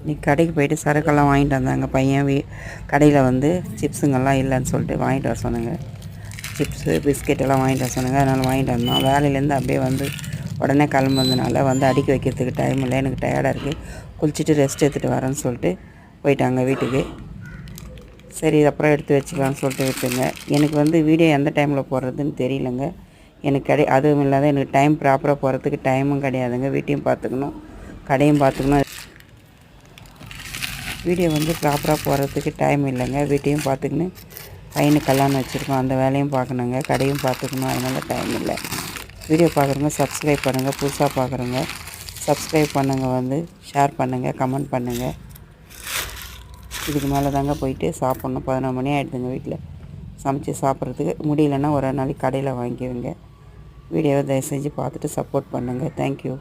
நீ கடைக்கு போயிட்டு சரக்கெல்லாம் வாங்கிட்டு வந்தாங்க பையன் கடையில் வந்து சிப்ஸுங்கெல்லாம் இல்லைன்னு சொல்லிட்டு வாங்கிட்டு வர சொன்னாங்க. சிப்ஸு பிஸ்கெட்டெல்லாம் வாங்கிட்டு வர சொன்னாங்க. அதனால் வாங்கிட்டு வந்தோம். வேலையிலேருந்து அப்படியே வந்து உடனே கிளம்புனதுனால வந்து அடுக்கி வைக்கிறதுக்கு டைம் இல்லை, எனக்கு டயர்டாக இருக்குது, குளிச்சுட்டு ரெஸ்ட் எடுத்துகிட்டு வரேன்னு சொல்லிட்டு போயிட்டாங்க வீட்டுக்கு. சரி அப்புறம் எடுத்து வச்சுக்கலான்னு சொல்லிட்டு விட்டுங்க. எனக்கு வந்து வீடியோ எந்த டைமில் போடுறதுன்னு தெரியலங்க. எனக்கு அதுவும் இல்லாத எனக்கு டைம் ப்ராப்பராக போகிறதுக்கு டைமும் கிடையாதுங்க. வீட்டையும் பார்த்துக்கணும், கடையும் பார்த்துக்கணும். வீடியோ வந்து ப்ராப்பராக போகிறதுக்கு டைம் இல்லைங்க. வீட்டையும் பார்த்துக்கணும், பையனுக்கு கல்யாணம் வச்சுருக்கோம், அந்த வேலையும் பார்க்கணுங்க, கடையும் பார்த்துக்கணும். அதனால் டைம் இல்லை. வீடியோ பார்க்குறவங்க சப்ஸ்கிரைப் பண்ணுங்கள். புதுசாக பார்க்குறவங்க சப்ஸ்கிரைப் பண்ணுங்கள், வந்து ஷேர் பண்ணுங்கள், கமெண்ட் பண்ணுங்கள். இதுக்கு மேலே தாங்க போயிட்டு சாப்பிட்ணும். 11 மணி ஆகிடுதுங்க. வீட்டில் சமைச்சி சாப்பிட்றதுக்கு முடியலன்னா ஒரு நாளைக்கு கடையில் வாங்கிக்குவீங்க. வீடியோவை தயவு செஞ்சு பார்த்துட்டு சப்போர்ட் பண்ணுங்கள். தேங்க்யூ.